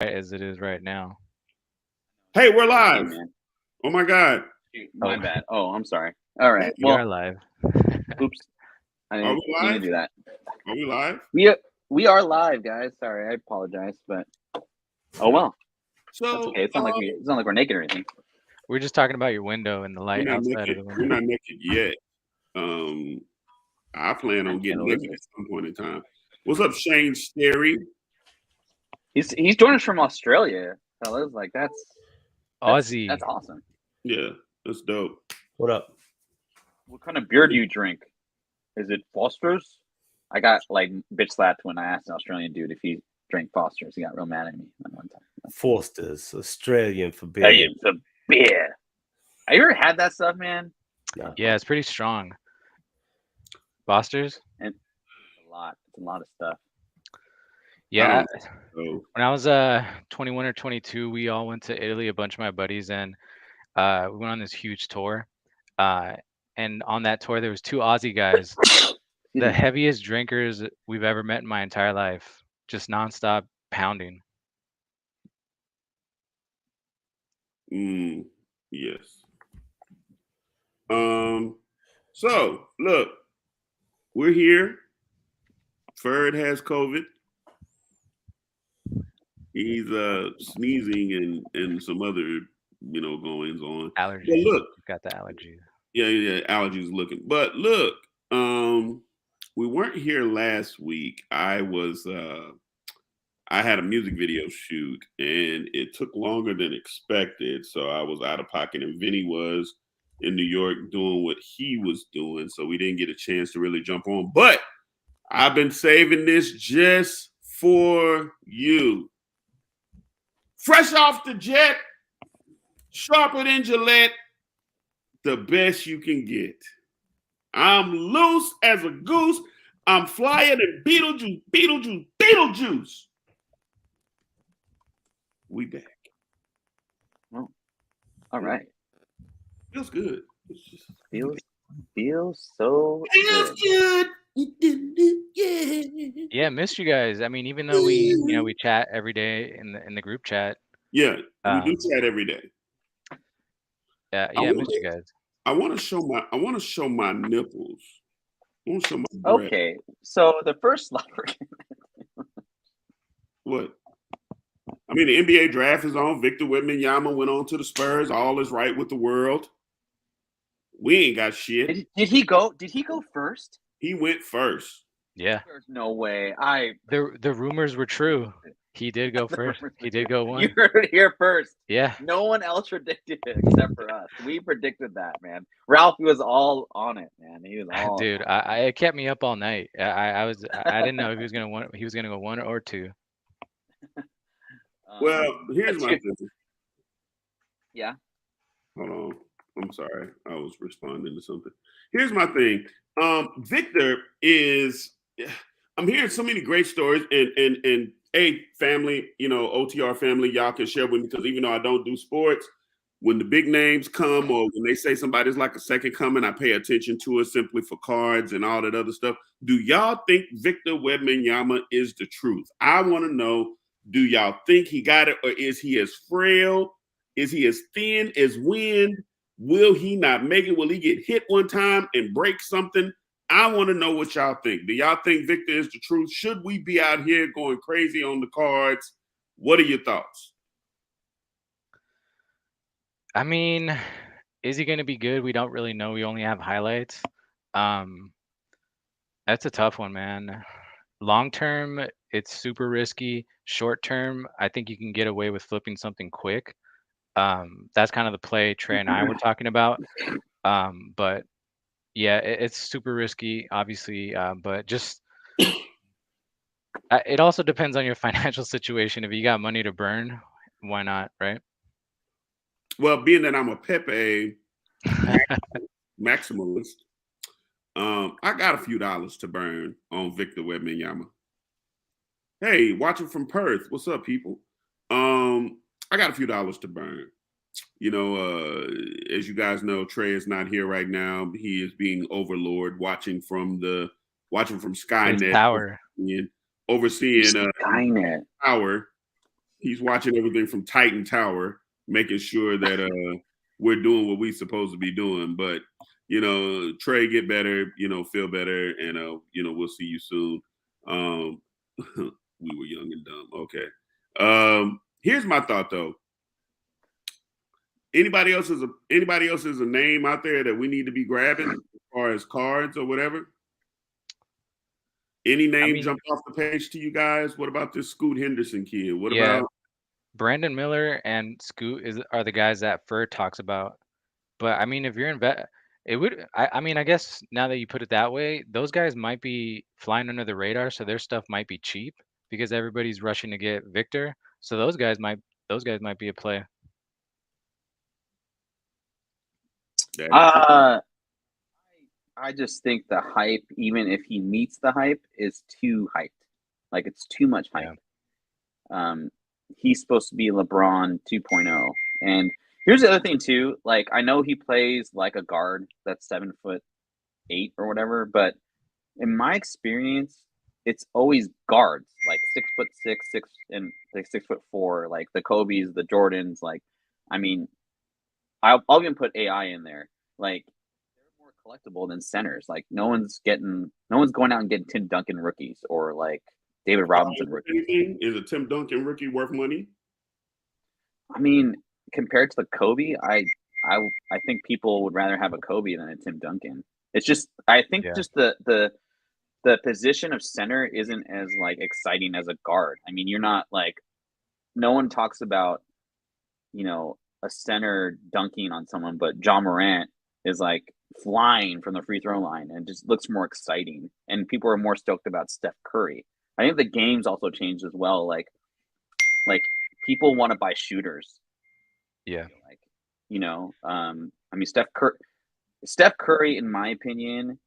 as it is right now. Hey, we're Hey, live. man. Oh my God. Shoot, Oh, my bad. Oh, I'm sorry. All right. you Well, are live. oops. I Are didn't we mean to live? do that. Are we live? We are live, guys. Sorry, I apologize, but oh well. That's So okay. It's not like we're naked or anything. We're just talking about your window and the we're light not outside of naked. the We're window. not naked yet. Um, I plan on And getting a naked lizard. at some point in time. What's up, Shane Sterry? He's joined us from Australia, fellas. Like Aussie. that's awesome. Yeah, that's dope. What up? What kind of beer do you drink? Is it Foster's? I got like bitch slapped when I asked an Australian dude if he drank Foster's. He got real mad at me that one time. Foster's, Australian for beer. Hey, it's a beer. Have you ever had that stuff, man? No. Yeah, it's pretty strong. Foster's. And it's a lot. It's a lot of stuff. Yeah, So when I was 21 or 22, we all went to Italy. A bunch of my buddies, and we went on this huge tour. And on that tour, there was two Aussie guys, the heaviest drinkers we've ever met in my entire life, just nonstop pounding. yes. So look, we're here. Ferd has COVID. He's sneezing and some other goings on. Allergies. But look, You've got the allergies. yeah, allergies looking. But look, we weren't here last week. I had a music video shoot and it took longer than expected. So I was out of pocket and Vinny was in New York doing what he was doing. So we didn't get a chance to really jump on. But I've been saving this just for you. Fresh off the jet, sharper than Gillette, the best you can get. I'm loose as a goose. I'm flying in Beetlejuice. We back. Oh, all right. Feels good. Feels so Feels good. good. Yeah. Yeah, missed you guys. I mean, even though we chat every day in the group chat. Yeah, we do chat every day. Yeah, missed you guys. I want to show my nipples. I want to show my breast. Okay, so the first What? I mean, the NBA draft is on. Victor Wembanyama went on to the Spurs. All is right with the world. We ain't got shit. Did he go? Did he go first? He went first. Yeah. There's no way. The rumors were true. He did go first. He did go one. You heard it here first. Yeah. No one else predicted it except for us. We predicted that, man. Ralph was all on it, man. He was all. Dude, it kept me up all night. I didn't know if he was gonna go one or two. Well, here's my thing. Yeah. Hold on. I'm sorry. I was responding to something. Here's my thing. Victor is. I'm hearing so many great stories, and family, OTR family, y'all can share with me because even though I don't do sports, when the big names come or when they say somebody's like a second coming, I pay attention to it simply for cards and all that other stuff. Do y'all think Victor Wembanyama is the truth? I want to know. Do y'all think he got it, or is he as frail? Is he as thin as wind? Will he not make it? Will he get hit one time and break something? I want to know what y'all think. Do y'all think Victor is the truth? Should we be out here going crazy on the cards? What are your thoughts? I mean, is he going to be good? We don't really know. We only have highlights. That's a tough one, man. Long term, it's super risky. Short term, I think you can get away with flipping something quick. That's kind of the play Trey and I were talking about. But yeah, it's super risky, obviously. But just it also depends on your financial situation. If you got money to burn, why not, right? Well, being that I'm a Pepe maximalist, I got a few dollars to burn on Victor Wembanyama. Hey, watching from Perth. What's up, people? I got a few dollars to burn. As you guys know, Trey is not here right now. He is being overlord, watching from Skynet, Tower, overseeing Skynet Tower. He's watching everything from Titan Tower, making sure that we're doing what we're supposed to be doing. But Trey, get better, feel better, and we'll see you soon. We were young and dumb. Okay. Here's my thought though. Anybody else is a name out there that we need to be grabbing as far as cards or whatever? Any name jump off the page to you guys? What about this Scoot Henderson kid? What about Brandon Miller and Scoot are the guys that Fur talks about. But I mean, if you're it would. I mean, I guess now that you put it that way, those guys might be flying under the radar, so their stuff might be cheap because everybody's rushing to get Victor. So those guys might be a play. I just think the hype, even if he meets the hype, is too hyped. Like it's too much hype. Yeah. He's supposed to be LeBron 2.0. And here's the other thing too. Like I know he plays like a guard that's 7'8" or whatever, but in my experience, it's always guards like 6'6", 6'4", like the Kobe's, the Jordans. Like, I mean, I'll even put AI in there. Like they're more collectible than centers. Like no one's going out and getting Tim Duncan rookies or like David Robinson rookies. Is a Tim Duncan rookie worth money? I mean, compared to the Kobe, I think people would rather have a Kobe than a Tim Duncan. It's just I think just the position of center isn't as like exciting as a guard. I mean, you're not like no one talks about a center dunking on someone, but John Morant is like flying from the free throw line and just looks more exciting. And people are more stoked about Steph Curry. I think the game's also changed as well. Like people want to buy shooters. Yeah. I mean, Steph Curry, in my opinion,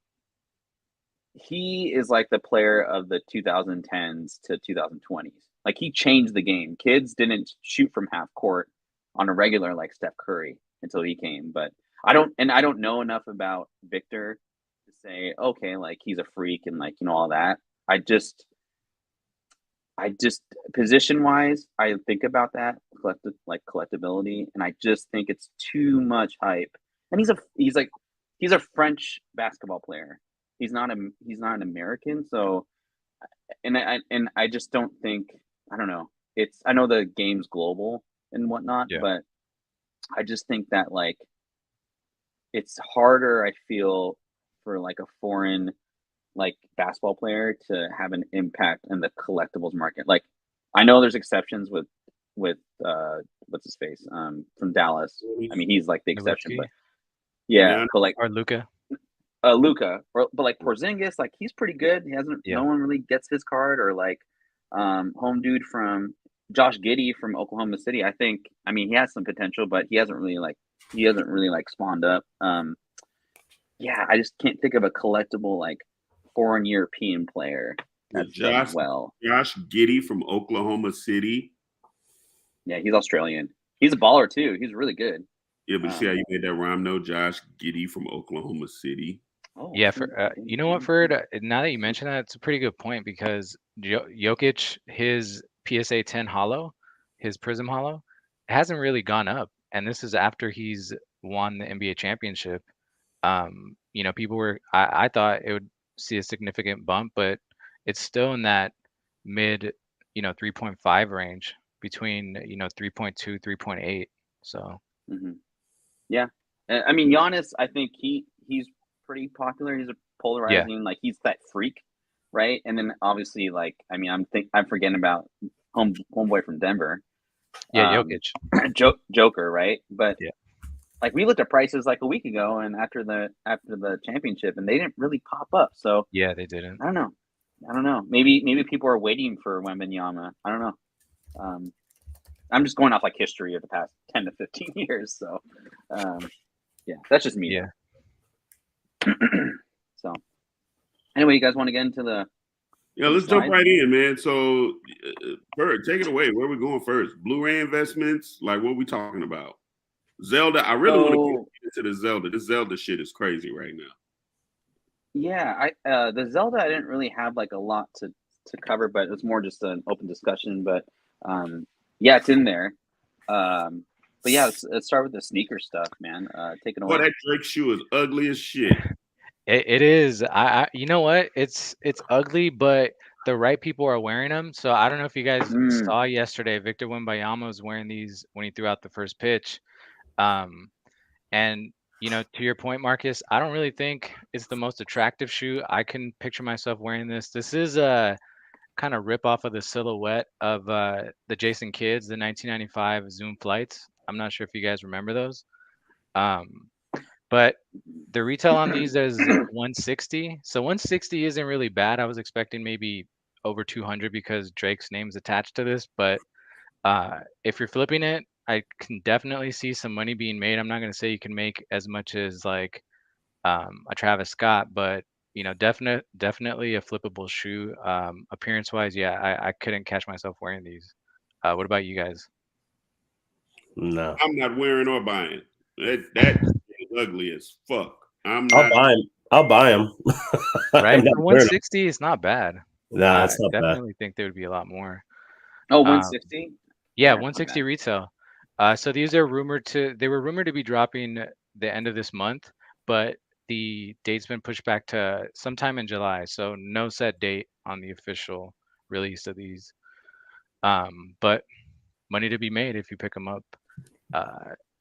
he is like the player of the 2010s to 2020s. Like he changed the game. Kids didn't shoot from half court on a regular like Steph Curry until he came. But I don't know enough about Victor to say, okay, like he's a freak and like, all that. I just position wise, I think about that collectability, and I just think it's too much hype. And he's a French basketball player. He's not an American. So, and I just don't think, I don't know. I know the game's global and whatnot, but I just think that like it's harder, I feel, for like a foreign like basketball player to have an impact in the collectibles market. Like I know there's exceptions with what's his face from Dallas. I mean, he's like the exception, but but like or Luka. But like Porzingis, like he's pretty good. He hasn't. No one really gets his card, or like home dude from Josh Giddey from Oklahoma City. I think. I mean, he has some potential, but he hasn't really spawned up. I just can't think of a collectible like foreign European player that's done well. Josh Giddey from Oklahoma City. Yeah, he's Australian. He's a baller too. He's really good. Yeah, but see how you made that rhyme? No, Josh Giddey from Oklahoma City. Oh, yeah, you know what, Ferd? Now that you mention that, it's a pretty good point because Jokic, his PSA 10 hollow, his Prism hollow, hasn't really gone up, and this is after he's won the NBA championship. People were. I thought it would see a significant bump, but it's still in that mid, 3.5 range between 3.2, 3.8. So. Yeah, I mean Giannis, I think he's pretty popular. He's a polarizing, like he's that freak, right? And then obviously, like I mean, I'm forgetting about homeboy from Denver. Yeah, Jokic. Joker, right? But like we looked at prices like a week ago, and after the championship, and they didn't really pop up. So yeah, they didn't. I don't know. Maybe people are waiting for Wembanyama. I don't know. I'm just going off like history of the past 10 to 15 years. So, that's just me. Yeah. So, anyway, you guys want to get into the? Yeah, let's jump right in, man. So, Bird, take it away. Where are we going first? Blu Ray investments? Like, what are we talking about? Zelda. I really want to get into the Zelda. This Zelda shit is crazy right now. Yeah, the Zelda, I didn't really have like a lot to cover, but it was more just an open discussion. But Yeah, it's in there. But yeah, let's start with the sneaker stuff, man. Take it Boy, away. that Drake shoe is ugly as shit. It is. You know what? It's ugly, but the right people are wearing them. So I don't know if you guys saw yesterday, Victor Wembanyama was wearing these when he threw out the first pitch. Um, and to your point, Marcus, I don't really think it's the most attractive shoe. I can picture myself wearing this. This is a kind of rip off of the silhouette of the Jason Kidd's, the 1995 Zoom flights. I'm not sure if you guys remember those. Um, but the retail on these is 160. So 160 isn't really bad. I was expecting maybe over 200 because Drake's name's attached to this. But if you're flipping it, I can definitely see some money being made. I'm not going to say you can make as much as like a Travis Scott, but definitely a flippable shoe. Appearance wise, yeah, I couldn't catch myself wearing these. What about you guys? No, I'm not wearing or buying. That is ugly as fuck. I'm I'll not. buy him. I'll buy him. Right? For 160, it's not bad. Nah, I it's not bad. definitely think there would be a lot more. Oh, 160? Yeah, 160 retail. So these are they were rumored to be dropping the end of this month, but the date's been pushed back to sometime in July. So no set date on the official release of these. But money to be made if you pick them up.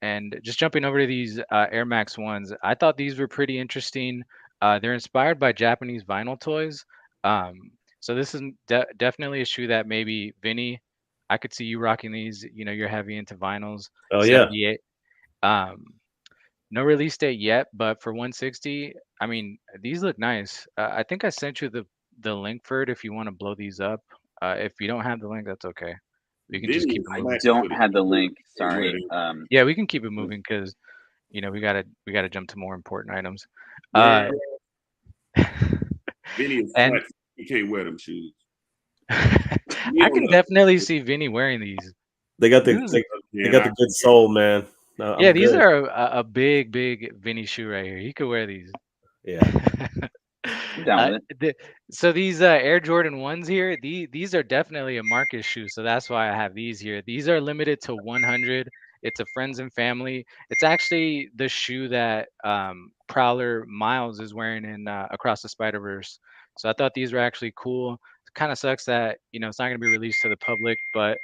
And just jumping over to these Air Max ones, I thought these were pretty interesting. They're inspired by Japanese vinyl toys. So this is definitely a shoe that maybe Vinny, I could see you rocking these. You're heavy into vinyls. Oh yeah. 78. No release date yet, but for 160, I mean, these look nice. I think I sent you the link for it if you want to blow these up. If you don't have the link, that's okay. We can just keep it I moving. don't have the link. Sorry. Yeah, we can keep it moving because we gotta jump to more important items. Vinny is and flat. You can't wear them shoes. I can definitely see Vinny wearing these. They got the good soul, man. Yeah, these are a big Vinny shoe right here. He could wear these. Yeah. So these Air Jordan 1s here, these are definitely a Marcus shoe. So that's why I have these here. These are limited to 100. It's a friends and family. It's actually the shoe that Prowler Miles is wearing in Across the Spider-Verse. So I thought these were actually cool. It kind of sucks that it's not going to be released to the public, but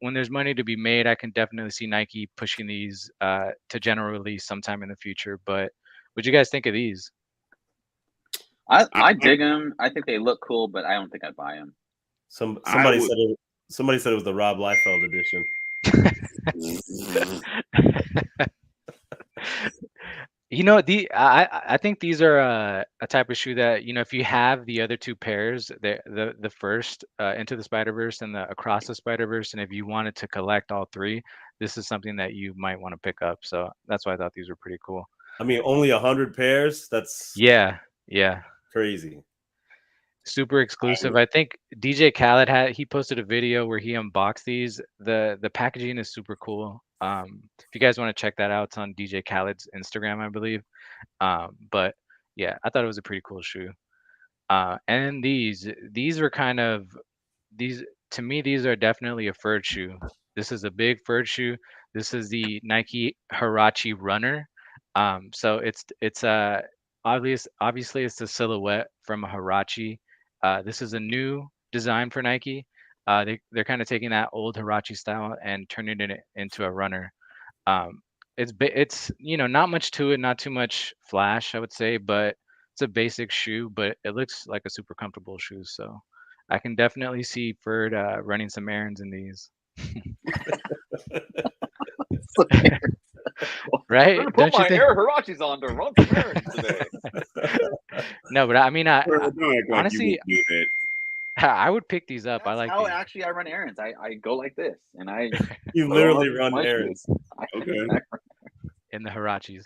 when there's money to be made, I can definitely see Nike pushing these to general release sometime in the future. But what'd you guys think of these? I dig them. I think they look cool, but I don't think I'd buy them. Somebody said it was the Rob Liefeld edition. I think these are a type of shoe that if you have the other two pairs, the first Into the Spider-Verse and the Across the Spider-Verse, and if you wanted to collect all three, this is something that you might want to pick up. So that's why I thought these were pretty cool. I mean, only 100 pairs. That's yeah crazy. Super exclusive. I think DJ Khaled he posted a video where he unboxed these. The packaging is super cool. If you guys want to check that out, it's on DJ Khaled's Instagram, I believe. But yeah, I thought it was a pretty cool shoe. And these were kind of to me, these are definitely a furred shoe. This is a big furred shoe. This is the Nike Huarache Runner. So it's obviously it's the silhouette from a Huarache. This is a new design for Nike. They're kind of taking that old Huarache style and turning it into a runner. It's not much to it, not too much flash, I would say, but it's a basic shoe, but it looks like a super comfortable shoe. So I can definitely see Ferd running some errands in these. Right? Don't you think? Huaraches on to run some errands today. No, but I mean, honestly, I would pick these up. That's I like how these. Actually I run errands. I go like this, and you literally run errands. Okay. In the Huaraches.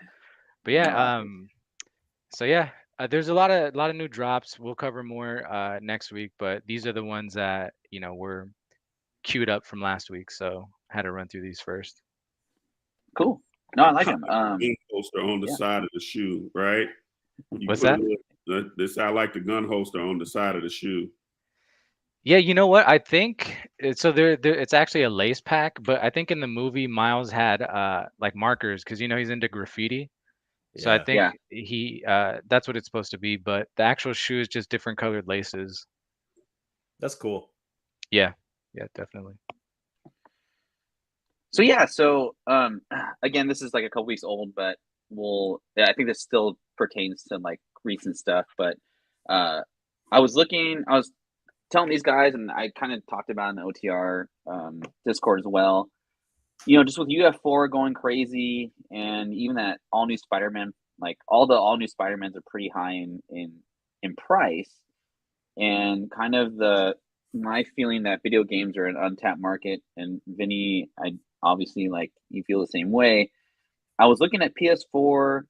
But yeah, so yeah, there's a lot of new drops. We'll cover more next week, but these are the ones that were queued up from last week, so I had to run through these first. Cool. No, I like them. Gun holster on the side of the shoe, right? What's that? This I like the gun holster on the side of the shoe. Yeah, you know what? I think so. There, it's actually a lace pack, but I think in the movie Miles had like markers because he's into graffiti. So I Yeah, think Yeah. he that's what it's supposed to be. But the actual shoe is just different colored laces. that's cool. Yeah, yeah, definitely. So yeah, so again, this is like a couple weeks old, but I think this still pertains to like recent stuff. But uh, I was telling these guys, and I kind of talked about it in the OTR Discord as well. Just with UF4 going crazy, and even that all new Spider-Man, like all the all new Spider-Mans are pretty high in price, and kind of my feeling that video games are an untapped market. And Vinny, I obviously like you feel the same way. I was looking at PS4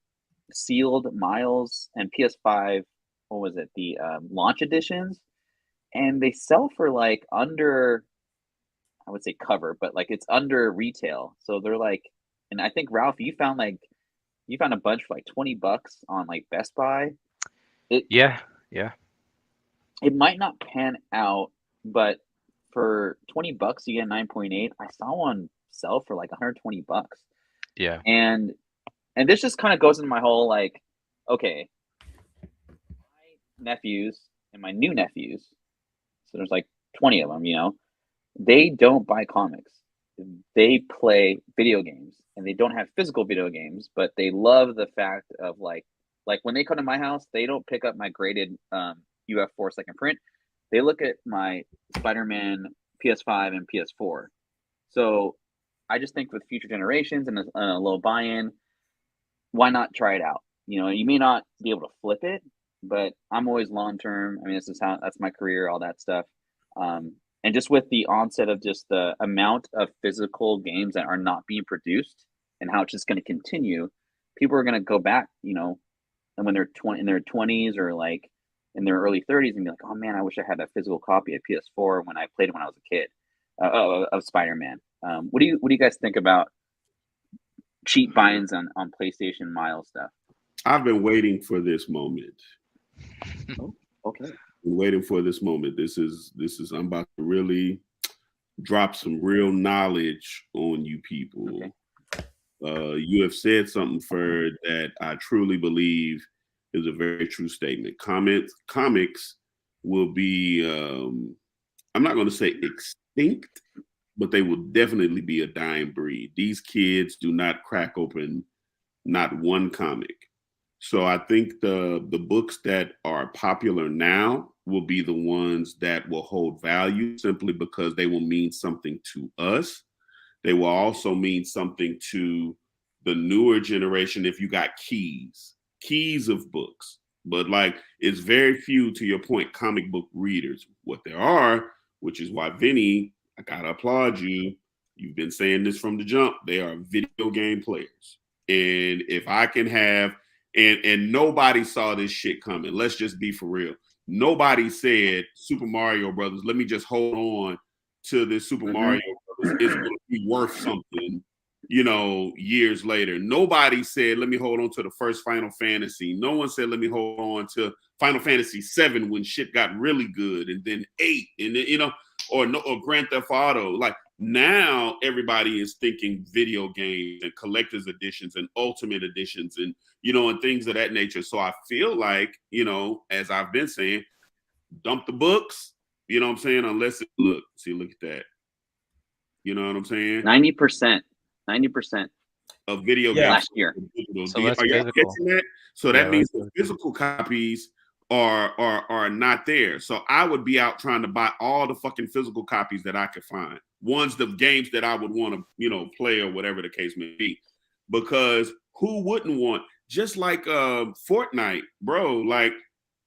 sealed Miles and PS5. What was it? The launch editions, and they sell for like under, I would say cover, but like it's under retail. So they're like, and I think Ralph, you found a bunch for like $20 on like Best Buy. It Yeah, yeah, it might not pan out, but for $20 you get 9.8. I saw one sell for like $120. yeah, And this just kind of goes into my whole like, okay, my nephews and my new nephews, so there's like 20 of them, they don't buy comics. They play video games, and they don't have physical video games, but they love the fact of like when they come to my house, they don't pick up my graded UF4 second print. They look at my Spider-Man PS5 and PS4. So I just think with future generations and a low buy-in, why not try it out? You may not be able to flip it, but I'm always long term. I mean, that's my career, all that stuff. And just with the onset of just the amount of physical games that are not being produced and how it's just going to continue, people are going to go back, and when they're in their 20s or like in their early 30s and be like, oh man, I wish I had a physical copy of PS4 when I played it when I was a kid of Spider-Man. What do you guys think about cheap buy-ins on PlayStation Miles stuff? I've been waiting for this moment. Oh, okay. Been waiting for this moment. This is I'm about to really drop some real knowledge on you people. Okay. You have said something, Ferd, that I truly believe is a very true statement. Comics will be, I'm not going to say extinct, but they will definitely be a dying breed. These kids do not crack open not one comic. So I think the books that are popular now will be the ones that will hold value simply because they will mean something to us. They will also mean something to the newer generation if you got keys of books. But like, it's very few, to your point, comic book readers. What there are, which is why, Vinny, I gotta applaud you. You've been saying this from the jump. They are video game players. And if I can have, and nobody saw this shit coming. Let's just be for real. Nobody said Super Mario Brothers, let me just hold on to this Super Mario Brothers. It's going to be worth something, years later. Nobody said, let me hold on to the first Final Fantasy. No one said, let me hold on to Final Fantasy 7 when shit got really good, and then 8, and then, or Grand Theft Auto. Like, now everybody is thinking video games and collector's editions and ultimate editions and, and things of that nature. So I feel like, as I've been saying, dump the books, you know what I'm saying? Unless look at that. You know what I'm saying? 90% of video games last year. So are y'all catching that? So that means the physical copies are not there. So I would be out trying to buy all the fucking physical copies that I could find. Ones the games that I would want to, play or whatever the case may be. Because who wouldn't want, just like Fortnite, bro, like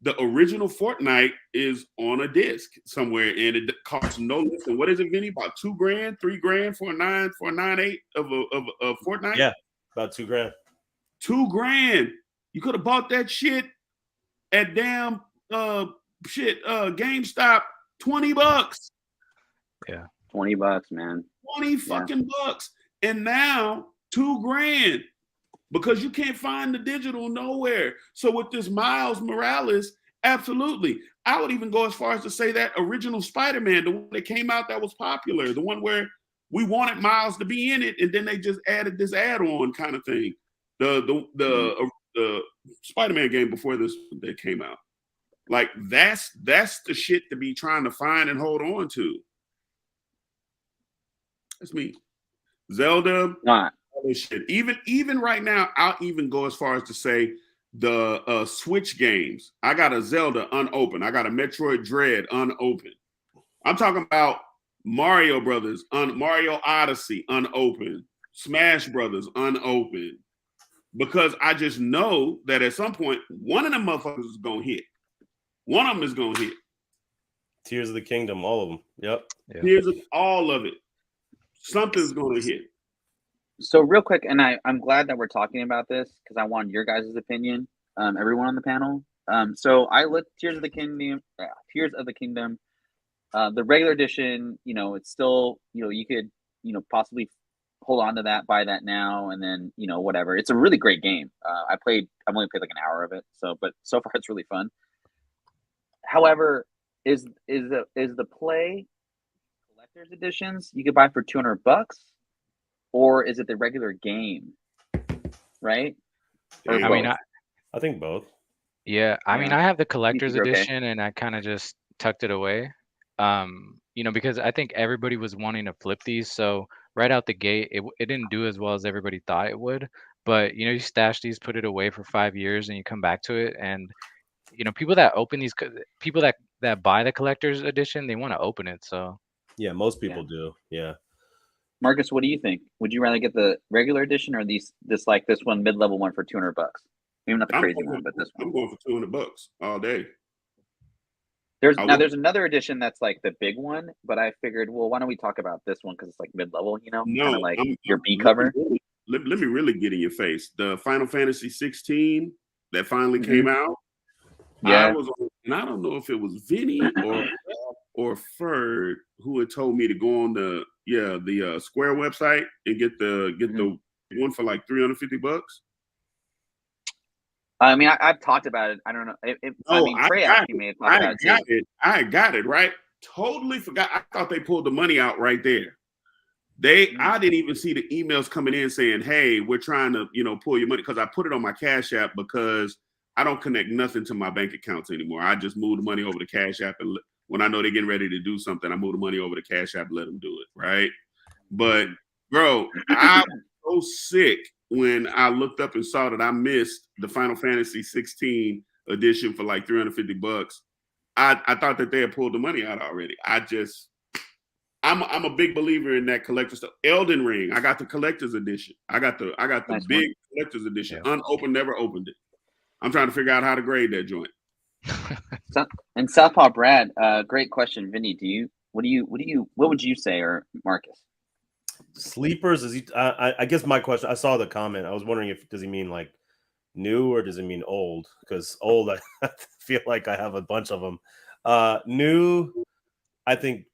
the original Fortnite is on a disc somewhere and it costs no less than, what is it, Vinny? About $2,000, $3,000 for a 9.8 of Fortnite? Yeah, about $2,000. $2,000. You could have bought that shit at damn GameStop, $20. Yeah. $20, man. 20 fucking bucks. And now $2,000 because you can't find the digital nowhere. So with this Miles Morales, Absolutely. I would even go as far as to say that original Spider-Man, the one that came out that was popular, the one where we wanted Miles to be in it, and then they just added this add-on kind of thing. The Spider-Man game before this that came out. Like that's the shit to be trying to find and hold on to. That's me. Zelda, all this shit. Even right now, I'll even go as far as to say the Switch games. I got a Zelda unopened. I got a Metroid Dread unopened. I'm talking about Mario Brothers, Mario Odyssey unopened, Smash Brothers unopened, because I just know that at some point one of them motherfuckers is gonna hit. One of them is gonna hit. Tears of the Kingdom, all of them. Yep. Tears of all of it. Something's gonna hit. So real quick, and I'm glad that we're talking about this because I want your guys' opinion, everyone on the panel. So I looked Tears of the Kingdom, the regular edition. You know, it's still, you know, you could, you know, possibly hold on to that, buy that now, and then, you know, whatever. It's a really great game. I've only played like an hour of it, but so far it's really fun. However, is the play collector's editions you could buy for $200? Or is it the regular game, right? I mean, I think both. Yeah, I mean, I have the collector's Okay. edition, and I kind of just tucked it away. You know, because I think everybody was wanting to flip these, so right out the gate, it didn't do as well as everybody thought it would. But you know, you stash these, put it away for 5 years, and you come back to it, and you know, people that open these, people that buy the collector's edition, they want to open it. So Yeah, most people do. Yeah. Marcus, what do you think? Would you rather get the regular edition or this one mid-level one for $200? Maybe not the crazy one, but this one. I'm going for $200 all day. There's another edition that's like the big one, but I figured, well, why don't we talk about this one because it's like mid-level, you know, kind of like your B cover. Let me really get in your face. The Final Fantasy 16 that finally came out. Yeah, I was on, and I don't know if it was Vinny or Ferd who had told me to go on the Square website and get the one for like $350. I mean, I've talked about it. I don't know. Trey actually may have talked about it too. I got it right. Totally forgot. I thought they pulled the money out right there. I didn't even see the emails coming in saying, "Hey, we're trying to, you know, pull your money," because I put it on my Cash App because I don't connect nothing to my bank accounts anymore. I just move the money over to Cash App, and when I know they're getting ready to do something, I move the money over to Cash App and let them do it, right? But bro, I was so sick when I looked up and saw that I missed the Final Fantasy 16 edition for like $350. I thought that they had pulled the money out already. I'm a big believer in that collector stuff. Elden Ring, I got the collector's edition. I got the nice big collector's edition. Yeah. Unopened, never opened it. I'm trying to figure out how to grade that joint. And Southpaw Brad, great question, Vinny. What would you say, or Marcus? Sleepers is I guess my question. I saw the comment. I was wondering does he mean like new or does he mean old? Because old, I feel like I have a bunch of them. New, I think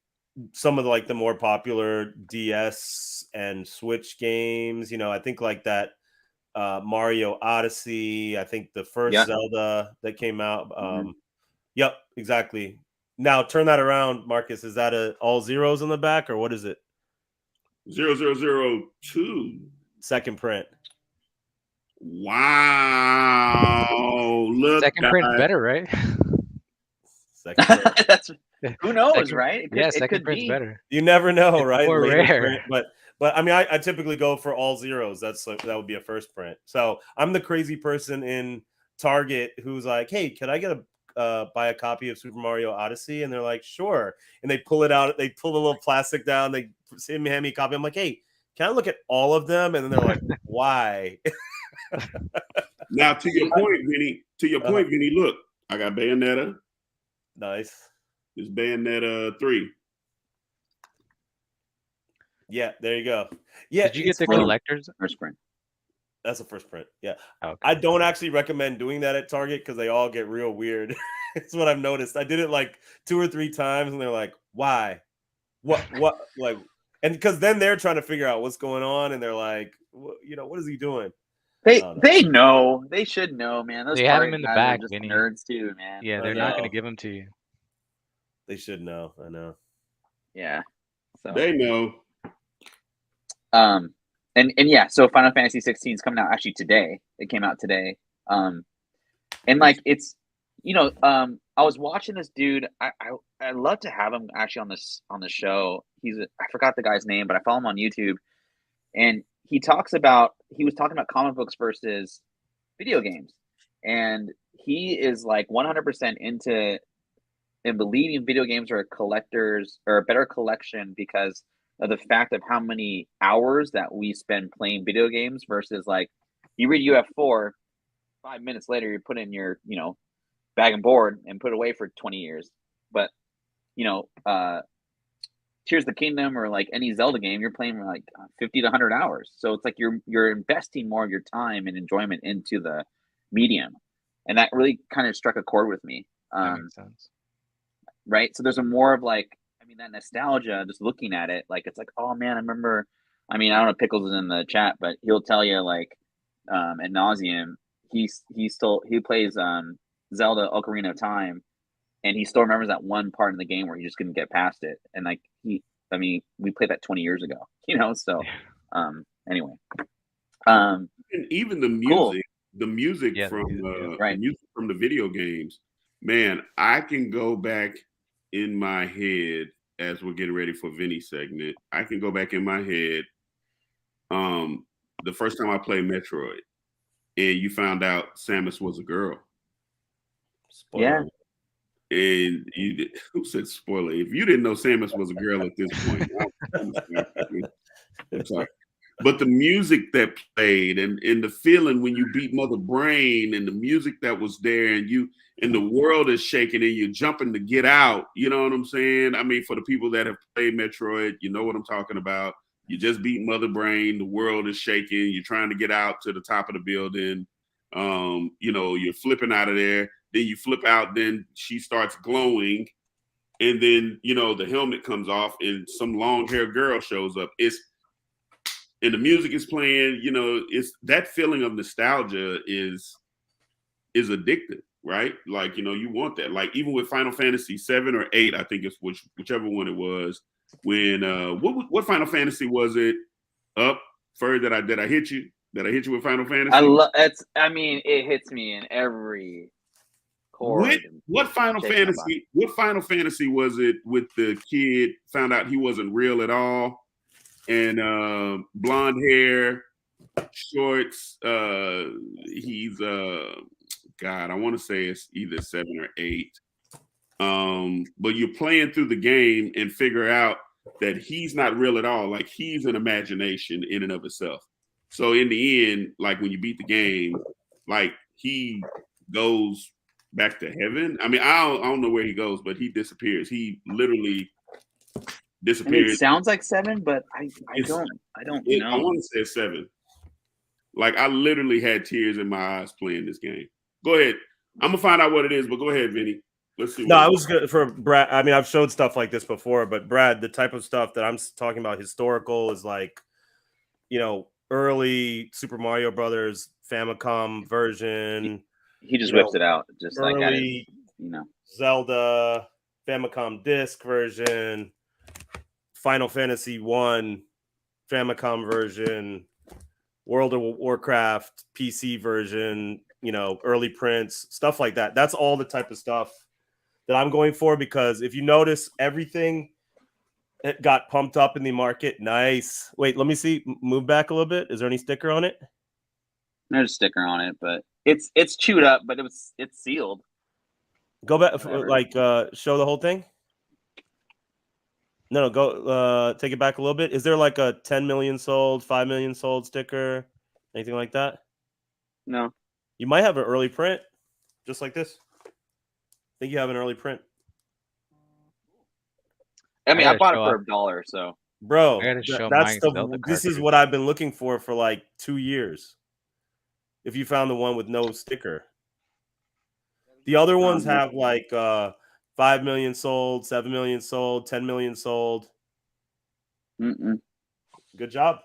some of the more popular DS and Switch games. You know, I think like that Mario Odyssey. I think the first Zelda that came out. Yep, exactly. Now turn that around, Marcus. Is that all zeros on the back or what is it? 0002. Second print. Wow. Look, second print's better, right? Second print. That's who knows, right? Second print's better. You never know, right? More rare. Print, but I mean, I typically go for all zeros. That would be a first print. So I'm the crazy person in Target who's like, "Hey, can I get buy a copy of Super Mario Odyssey?" And they're like, "Sure." And they pull it out. They pull the little plastic down. They hand me a copy. I'm like, "Hey, can I look at all of them?" And then they're like, "Why?" Now, to your point, Vinny. Look, I got Bayonetta. Nice. It's Bayonetta 3. Yeah, there you go. Yeah. Did you get the collector's first print? That's a first print. Yeah. Okay. I don't actually recommend doing that at Target because they all get real weird. It's what I've noticed. I did it like 2 or 3 times and they're like, "Why? What like?" And because then they're trying to figure out what's going on and they're like, "What is he doing?" They know. They should know, man. Those They have Target him in the guys back, are just Vinny. nerds too, man. Yeah, I they're not going to know. give them to you. They should know. I know. Yeah. So They know. and yeah, so Final Fantasy 16 is coming out actually today. It came out today. And like it's I was watching this dude. I'd love to have him actually on the show. I forgot the guy's name, but I follow him on YouTube, and he was talking about comic books versus video games, and he is like 100% into and believing video games are a better collection because of the fact of how many hours that we spend playing video games versus like you read UF4, 5 minutes later you put in your bag and board and put it away for 20 years. But Tears of the Kingdom or like any Zelda game, you're playing like 50 to 100 hours. So it's like you're investing more of your time and enjoyment into the medium, and that really kind of struck a chord with me. That makes sense. Right? So there's a more of like, that nostalgia, just looking at it, like it's like, oh man, I remember. I don't know if Pickles is in the chat, but he'll tell you like ad nauseum. He plays Zelda Ocarina of Time, and he still remembers that one part in the game where he just couldn't get past it. And like we played that 20 years ago, So anyway, and even the music, cool. the music from the music from the video games, man, I can go back in my head as we're getting ready for Vinny's segment. I can go back in my head. The first time I played Metroid, and you found out Samus was a girl. Spoiler. Yeah. And who said spoiler? If you didn't know Samus was a girl at this point, I'm sorry. But the music that played and the feeling when you beat Mother Brain and the music that was there and the world is shaking and you're jumping to get out. You know what I'm saying? For the people that have played Metroid, you know what I'm talking about. You just beat Mother Brain. The world is shaking. You're trying to get out to the top of the building. You're flipping out of there. Then you flip out. Then she starts glowing. And then, the helmet comes off and some long-haired girl shows up. And the music is playing, it's that feeling of nostalgia is addictive, right? Like, you want that. Like even with Final Fantasy 7 or 8, I think it's whichever one it was. When what Final Fantasy was it? Up further did I hit you? Did I hit you with Final Fantasy? It hits me in every chord. What Final Fantasy was it with the kid found out he wasn't real at all? And blonde hair, shorts. He's God, I want to say it's either 7 or 8. But you're playing through the game and figure out that he's not real at all. Like he's an imagination in and of itself. So in the end, like when you beat the game, like he goes back to heaven. I don't know where he goes, but he disappears. He literally disappears. It sounds like 7, but I don't know. I want to say 7. Like I literally had tears in my eyes playing this game. Go ahead. I'm gonna find out what it is, but go ahead, Vinny. Let's see. No, I was good for Brad. I've showed stuff like this before, but Brad, the type of stuff that I'm talking about historical is like, early Super Mario Brothers Famicom version. He just whips it out, just early, like Zelda Famicom disc version, Final Fantasy 1 Famicom version, World of Warcraft PC version, early prints, stuff like that. That's all the type of stuff that I'm going for, because if you notice, everything it got pumped up in the market. Nice. Wait, let me see. Move back a little bit. Is there any sticker on it? There's a sticker on it, but it's chewed up, but it's sealed. Go back, show the whole thing. No, go take it back a little bit. Is there like a 10 million sold, 5 million sold sticker? Anything like that? No. You might have an early print, just like this. I think you have an early print. I bought it for $1, so. Bro, this is what I've been looking for like 2 years. If you found the one with no sticker. The other ones have like 5 million sold, 7 million sold, 10 million sold. Mm-mm. Good job.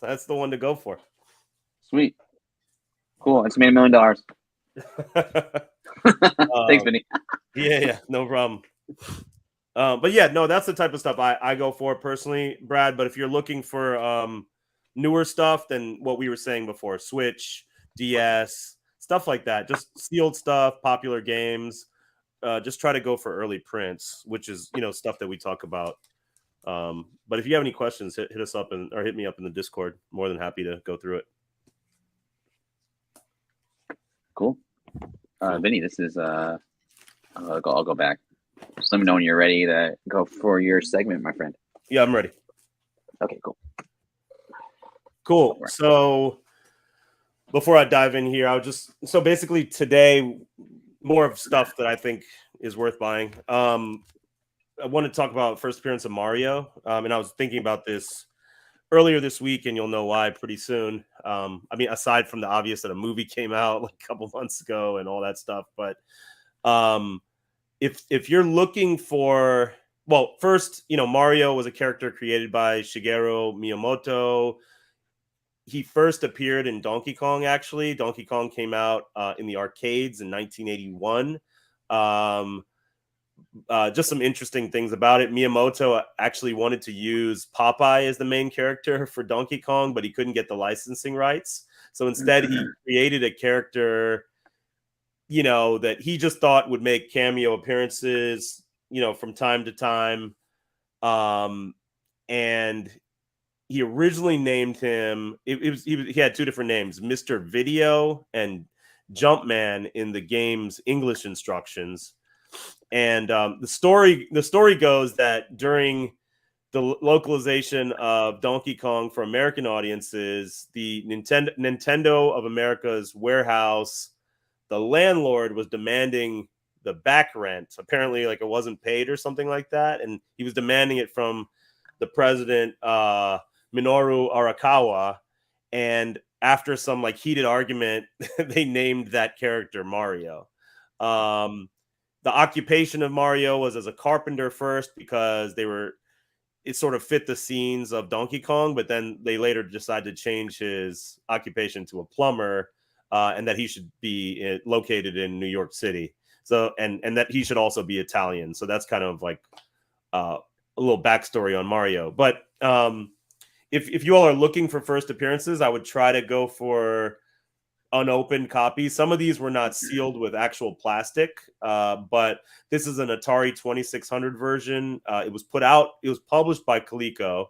That's the one to go for. Sweet. Cool. It's made $1 million. Thanks, Vinny. Yeah, no problem. But yeah, no, that's the type of stuff I go for personally, Brad. But if you're looking for newer stuff than what we were saying before, Switch, DS, stuff like that, just sealed stuff, popular games, just try to go for early prints, which is, stuff that we talk about. But if you have any questions, hit us up or hit me up in the Discord. More than happy to go through it. Cool. Vinny, this is I'll go back. Just let me know when you're ready to go for your segment, my friend. Yeah, I'm ready. Okay, cool. Cool. So before I dive in here, so basically today, more of stuff that I think is worth buying. I want to talk about first appearance of Mario. And I was thinking about this earlier this week, and you'll know why pretty soon. Aside from the obvious that a movie came out like a couple months ago and all that stuff, but if you're looking for, well, first, Mario was a character created by Shigeru Miyamoto. He first appeared in Donkey Kong, actually. Donkey Kong came out in the arcades in 1981. Just some interesting things about it. Miyamoto actually wanted to use Popeye as the main character for Donkey Kong, but he couldn't get the licensing rights. So instead, he created a character, that he just thought would make cameo appearances, from time to time. And he originally named him, he had two different names, Mr. Video and Jumpman in the game's English instructions. And the story goes that during the localization of Donkey Kong for American audiences, the Nintendo of America's warehouse, the landlord was demanding the back rent. Apparently, like, it wasn't paid or something like that, and he was demanding it from the president, Minoru Arakawa. And after some heated argument, they named that character Mario. The occupation of Mario was as a carpenter first, because it sort of fit the scenes of Donkey Kong, but then they later decided to change his occupation to a plumber, and that he should be located in New York City. So, and that he should also be Italian. So that's kind of like a little backstory on Mario. But if you all are looking for first appearances, I would try to go for unopened copies. Some of these were not sealed with actual plastic, but this is an Atari 2600 version. It was published by Coleco,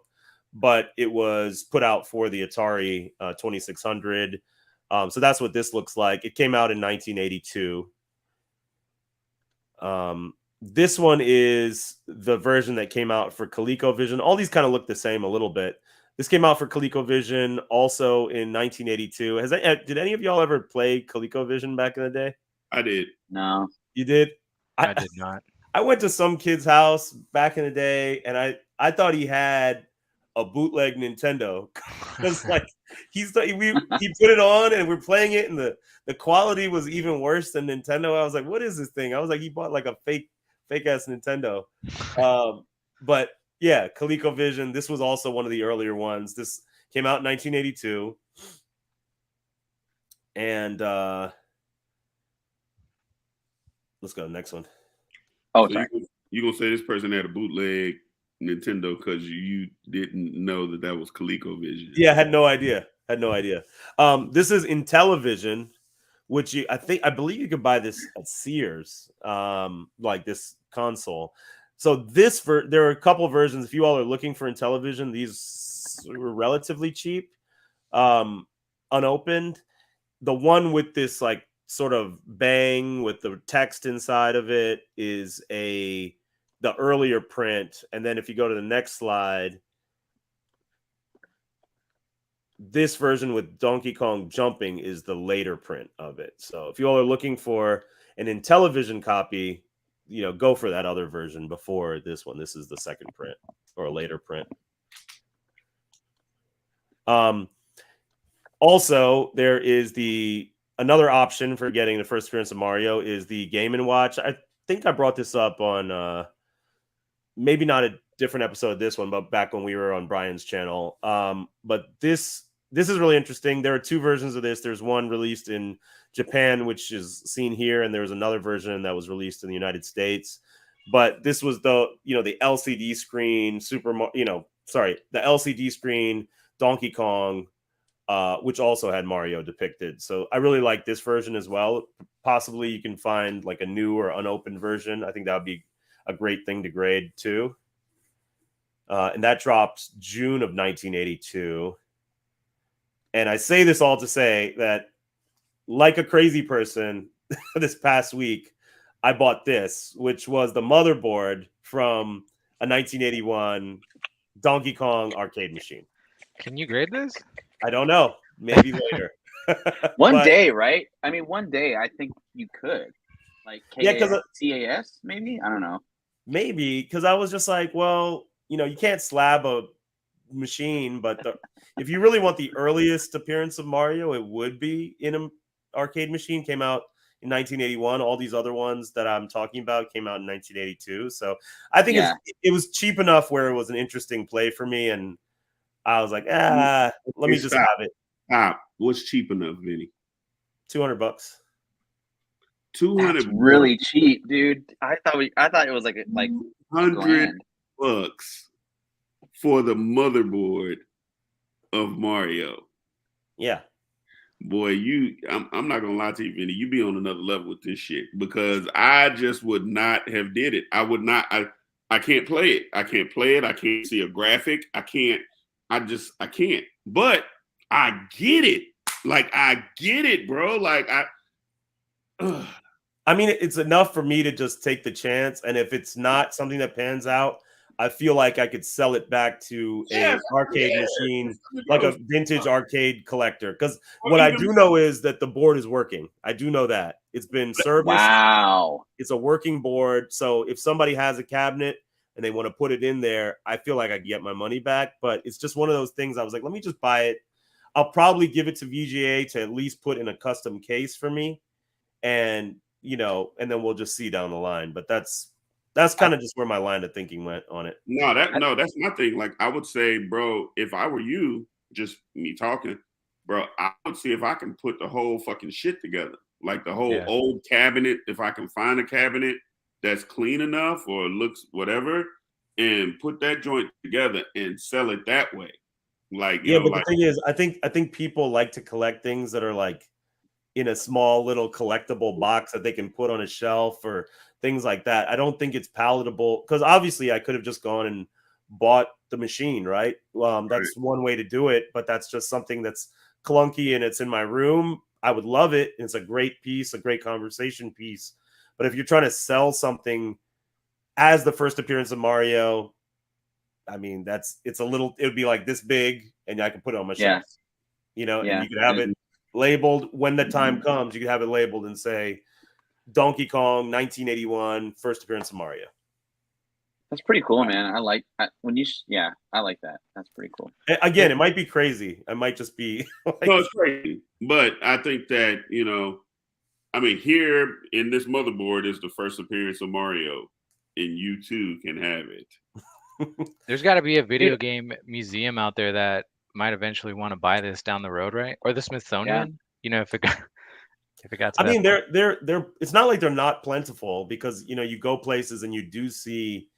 but it was put out for the Atari 2600. So that's what this looks like. It came out in 1982. This one is the version that came out for ColecoVision. All these kind of look the same a little bit. This came out for ColecoVision also in 1982. Did any of y'all ever play ColecoVision back in the day? I did. No. You did? I did not. I went to some kid's house back in the day, and I thought he had a bootleg Nintendo. Because he put it on and we're playing it, and the quality was even worse than Nintendo. I was like, what is this thing? I was like, he bought like a fake ass Nintendo. But yeah, ColecoVision. This was also one of the earlier ones. This came out in 1982. And let's go next one. Oh, so sorry. You gonna say this person had a bootleg Nintendo because you didn't know that was ColecoVision? Yeah, I had no idea. This is Intellivision, which I believe you could buy this at Sears, like this console. So there are a couple versions. If you all are looking for Intellivision, these were relatively cheap, unopened. The one with this sort of bang with the text inside of it is the earlier print. And then if you go to the next slide, this version with Donkey Kong jumping is the later print of it. So if you all are looking for an Intellivision copy, go for that other version before this one. This is the second print or a later print. Also, there is another option for getting the first appearance of Mario is the Game & Watch. I think I brought this up on maybe not a different episode of this one, but back when we were on Brian's channel. But this this is really interesting. There are two versions of this. There's one released in Japan, which is seen here, and there was another version that was released in the United States. But this was the LCD screen the LCD screen Donkey Kong, which also had Mario depicted. So I really like this version as well. Possibly you can find like a new or unopened version. I think that would be a great thing to grade too. And that dropped June of 1982. And I say this all to say that, like a crazy person, this past week, I bought this, which was the motherboard from a 1981 Donkey Kong arcade machine. Can you grade this? I don't know. Maybe later. One day, right? I mean, one day I think you could. Like CAS, maybe? I don't know. Maybe, because I was just like, well, you can't slab a machine, but if you really want the earliest appearance of Mario, it would be in an arcade machine. Came out in 1981. All these other ones that I'm talking about came out in 1982. So I think it was cheap enough where it was an interesting play for me, and I was like, let me just have it. What's cheap enough, Vinny? $200. That's really cheap, dude. I thought it was like $100 for the motherboard of Mario. Yeah. Boy, I'm not gonna lie to you, Vinny. You be on another level with this shit, because I just would not have did it. I would not. I can't play it. I can't play it. I can't see a graphic. I can't. I can't. But I get it. Like, I get it, bro. Like, I mean, it's enough for me to just take the chance. And if it's not something that pans out, I feel like I could sell it back to an arcade machine, like a vintage arcade collector. Because what I do know is that the board is working. I do know that. It's been serviced. Wow. It's a working board. So if somebody has a cabinet and they want to put it in there, I feel like I can get my money back. But it's just one of those things. I was like, let me just buy it. I'll probably give it to VGA to at least put in a custom case for me. And, and then we'll just see down the line. But that's kind of just where my line of thinking went on it. No, that's my thing. Like, I would say, bro, if I were you, just me talking, bro, I would see if I can put the whole fucking shit together. Like the whole old cabinet, if I can find a cabinet that's clean enough or looks whatever, and put that joint together and sell it that way. Like, but the thing is, I think people like to collect things that are like in a small little collectible box that they can put on a shelf or things like that. I don't think it's palatable, because obviously I could have just gone and bought the machine, right? That's one way to do it, but that's just something that's clunky and it's in my room. I would love it. It's a great piece, a great conversation piece. But if you're trying to sell something as the first appearance of Mario, I mean, it would be like this big, and I can put it on my shelf, and you could have it labeled when the time comes. You could have it labeled and say Donkey Kong 1981 first appearance of Mario. That's pretty cool, man. I like when I like that. That's pretty cool. Again, it might be crazy. I might just be no, it's crazy. But I think that, I mean, here in this motherboard is the first appearance of Mario, and you too can have it. There's got to be a video game museum out there that might eventually want to buy this down the road, right? Or the Smithsonian. If it got to I mean, they're it's not like they're not plentiful, because you go places and you do see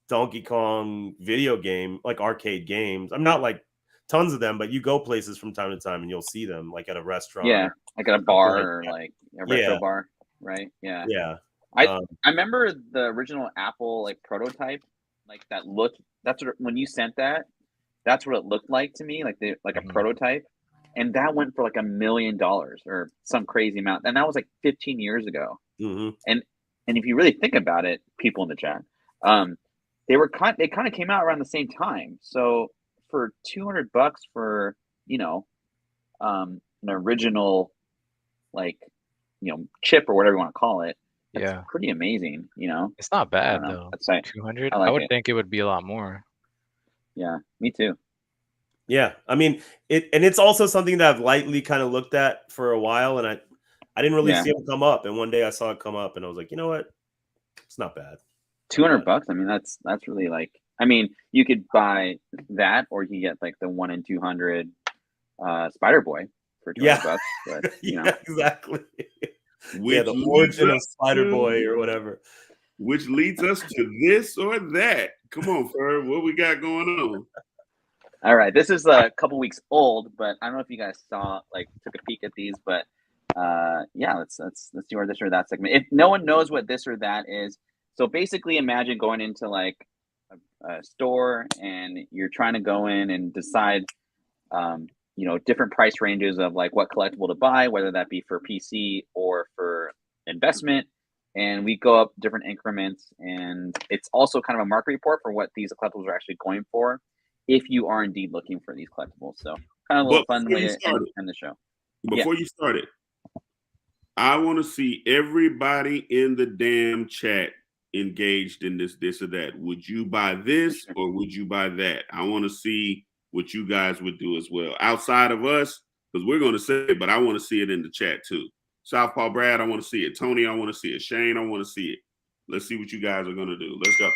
Donkey Kong video game, like arcade games. I'm not like tons of them, but you go places from time to time and you'll see them, like at a restaurant. Yeah, like at a bar or like a retro bar, right? Yeah. Yeah. I remember the original Apple like prototype, like that looked. That's what, when you sent that, that's what it looked like to me, like a prototype, and that went for like $1 million or some crazy amount, and that was like 15 years ago. Mm-hmm. And if you really think about it, people in the chat, they kind of came out around the same time. So for $200 for an original chip or whatever you want to call it, that's pretty amazing. It's not bad though. 200. I would think it would be a lot more. Yeah, me too. Yeah, I mean it's also something that I've lightly kind of looked at for a while, and I didn't really see it come up, and one day I saw it come up, and I was like, you know what, it's not bad. $200. I mean, that's really like. I mean, you could buy that, or you can get like the 1 in 200, Spider Boy for $200, but yeah, exactly. Which the leads origin of us Spider to- Boy or whatever. Which leads us to this or that. Come on, Ferb, what we got going on? All right, this is a couple weeks old, but I don't know if you guys took a peek at these, but yeah, let's do our this or that segment. If no one knows what this or that is, so basically imagine going into like a store and you're trying to go in and decide different price ranges of like what collectible to buy, whether that be for PC or for investment. And we go up different increments, and it's also kind of a market report for what these collectibles are actually going for, if you are indeed looking for these collectibles. So kind of a little fun way to end the show. Before you start it, I want to see everybody in the damn chat engaged in this or that. Would you buy this or would you buy that? I want to see what you guys would do as well. Outside of us, because we're going to say it, but I want to see it in the chat too. Southpaw Brad, I want to see it. Tony, I want to see it. Shane, I want to see it. Let's see what you guys are going to do. Let's go.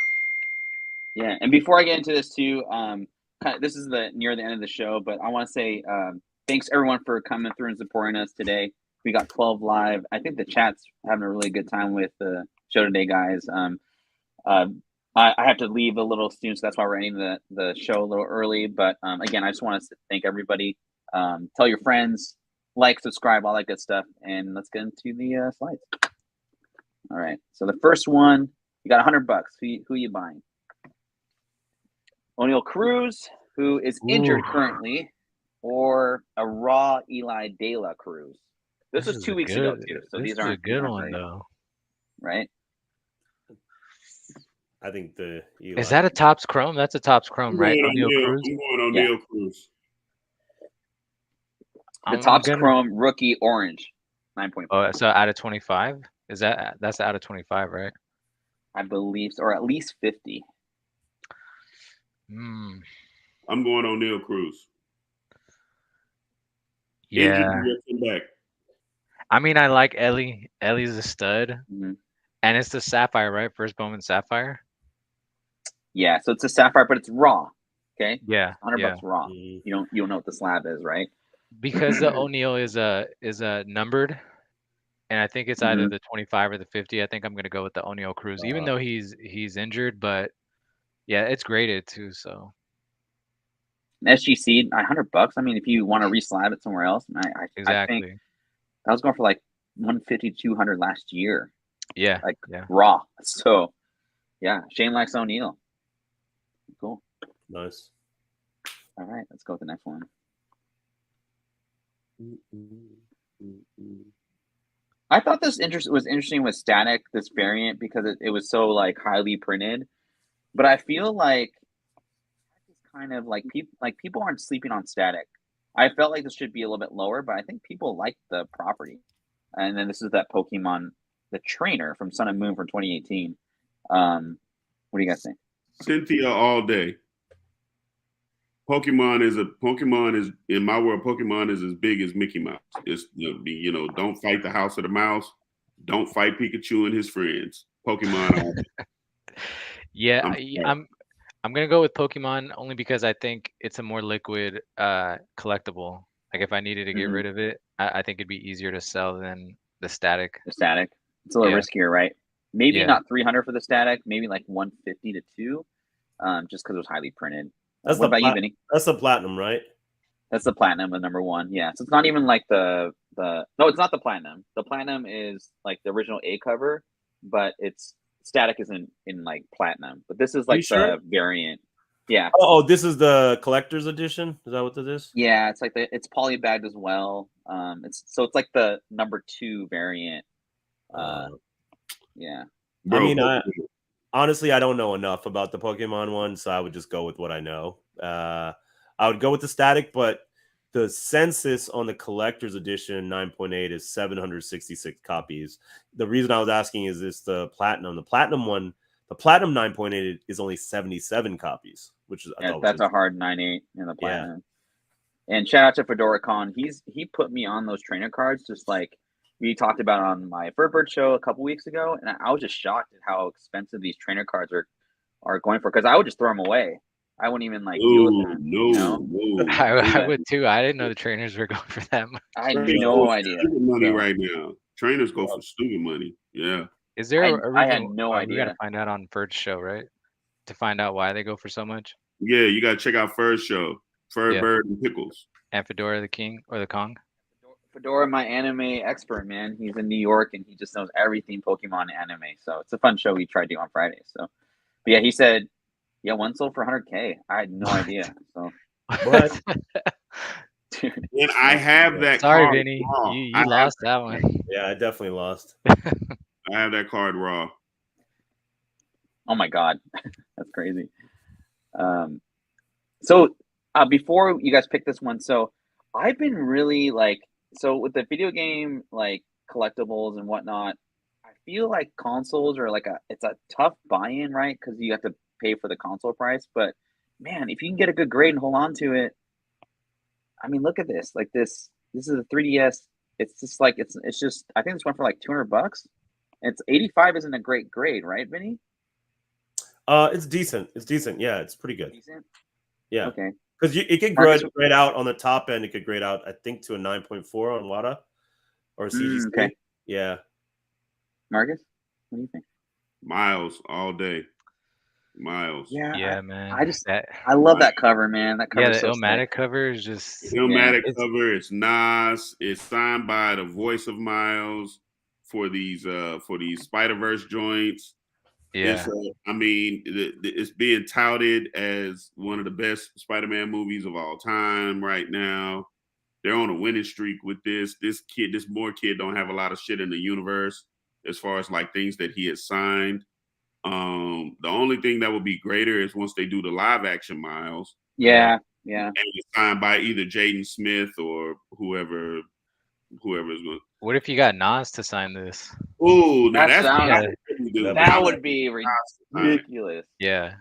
Yeah, and before I get into this too, this is near the end of the show, but I want to say thanks everyone for coming through and supporting us today. We got 12 live. I think the chat's having a really good time with the show today, guys. I have to leave a little soon, so that's why we're ending the show a little early. But again, I just want to thank everybody. Tell your friends, like, subscribe, all that good stuff, and let's get into the slides. All right. So the first one, you got $100. Who are you buying? O'Neal Cruz, who is injured currently, or a raw Elly De La Cruz. This was 2 weeks ago too, so these aren't a good one though, right? I think is that a Topps Chrome? That's a Topps Chrome, right? O'Neal Cruz. I'm going O'Neal Cruz. The Topps Chrome rookie orange, 9.5. Oh, so out of 25, that's out of 25, right? I believe, or at least 50. I'm going O'Neal Cruz. Yeah. Back. I mean, I like Elly. Elly's a stud, mm-hmm. And it's the Sapphire, right? First Bowman Sapphire. Yeah, so it's a Sapphire, but it's raw. Okay. Yeah, $100 raw. You don't know what the slab is, right? Because the O'Neal is a numbered, and I think it's either the 25 or the 50. I think I'm gonna go with the O'Neal Cruz, even though he's injured, but yeah, it's graded too. So SGC $100. I mean, if you want to reslab it somewhere else, I think I was going for like 150, 200 last year. Yeah, like raw. So yeah, Shane likes O'Neal. Cool. Nice. All right, let's go with the next one. I thought this was interesting with Static, this variant, because it was so like highly printed. But I feel like it's kind of like people aren't sleeping on Static. I felt like this should be a little bit lower, but I think people like the property. And then this is that Pokemon, the trainer from Sun and Moon from 2018. What do you guys think? Cynthia all day. Pokemon is in my world. Pokemon is as big as Mickey Mouse. It's don't fight the House of the Mouse. Don't fight Pikachu and his friends. Pokemon. Yeah, I'm gonna go with Pokemon only because I think it's a more liquid collectible. Like if I needed to get rid of it, I think it'd be easier to sell than the Static. The Static, it's a little riskier, right? Maybe not 300 for the Static, maybe like 150 to 2, just because it was highly printed. What about you, Vinny? That's the Platinum, right? That's the Platinum, the number one. Yeah, so it's not even like no, it's not the Platinum. The Platinum is like the original A cover, but it's Static isn't in like Platinum. But this is like the variant. Yeah. Oh, this is the collector's edition. Is that what this is? Yeah, it's like it's polybagged as well. It's like the number 2 variant. Yeah. I mean, honestly, I don't know enough about the Pokemon one, so I would just go with what I know. I would go with the Static, but the census on the collector's edition 9.8 is 766 copies. The reason I was asking is this the Platinum. The Platinum one, the Platinum 9.8 is only 77 copies, which is that's a hard 9.8 in the Platinum. Yeah. And shout out to Fedoricon. He put me on those trainer cards, just like we talked about on my Furbirt show a couple weeks ago, and I was just shocked at how expensive these trainer cards are going for, because I would just throw them away. I wouldn't even like deal with that. No, You know? no. I But would too. I didn't know the trainers were going for that much. I had Trainers no go for idea. stupid money So, right now. Trainers go for stupid money. Yeah. Is there a I had reason? no We gotta idea. find out on Fert's show, right? To find out why they go for so much. Yeah, you gotta check out Fur's show. Fur Yeah. Bird and Pickles. And Fedora the King or the Kong. Fedora, my anime expert, man. He's in New York and he just knows everything Pokemon anime. So it's a fun show we tried to do on Friday. So, but yeah, he said, yeah, one sold for 100K. I had no idea. So, What? dude, And I have that Sorry, card Vinny. raw. You I have- lost that one. Yeah, I definitely lost. I have that card raw. oh my God, that's crazy. So before you guys pick this one, so I've been really like, so with the video game like collectibles and whatnot, I feel like consoles are like it's a tough buy-in, right? Because you have to pay for the console price. But man, if you can get a good grade and hold on to it, I mean, look at this. Like this is a 3DS. It's just like it's just I think this went for like $200. It's 85 isn't a great grade, right, Vinny? It's decent. It's decent. Yeah, it's pretty good. Decent. Yeah, Okay. because it can Marcus- grade out on the top end. It could grade out, I think, to a 9.4 on WADA or CGC. Okay. Yeah. Marcus, what do you think? Miles all day. Miles. Yeah, Yeah, man. I just that. I love that cover, man. That cover Yeah, is the so Illmatic sick. cover is just. Illmatic it's- cover. It's Nas. It's signed by the voice of Miles for these Spider-Verse joints. Yeah. I mean, it's being touted as one of the best Spider-Man movies of all time right now. They're on a winning streak with this. This Moore kid don't have a lot of shit in the universe as far as like things that he has signed. The only thing that would be greater is once they do the live action Miles. Yeah. And it's signed by either Jaden Smith or whoever's going. What if you got Nas to sign this? Oh, now That that's sounds- what I would really do. That would be Sign. ridiculous. Yeah.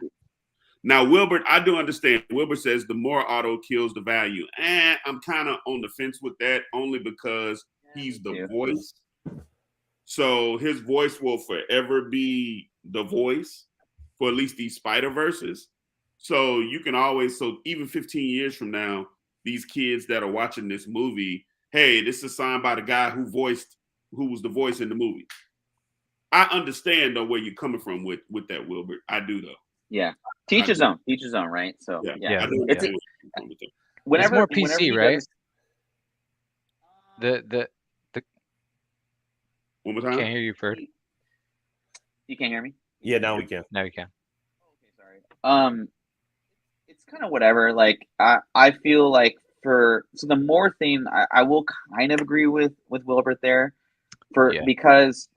Now, Wilbert, I do understand. Wilbert says the more auto kills the value. And I'm kind of on the fence with that only because he's the Yeah. voice. So his voice will forever be the voice for at least these Spider-Verses. So you can always, even 15 years from now, these kids that are watching this movie, hey, this is signed by the guy who was the voice in the movie. I understand though where you're coming from with that, Wilbert. I do though. Yeah. Teach his own, right? So Yeah. Yeah. I do It's understand where you're coming with that. whenever more whenever PC, he right? does- The One more time. can't hear you, Ferd. You can't hear me? Yeah, now we can. Now you can. Okay, sorry. It's kind of whatever. Like I feel like the more thing I will kind of agree with Wilbert there Yeah. because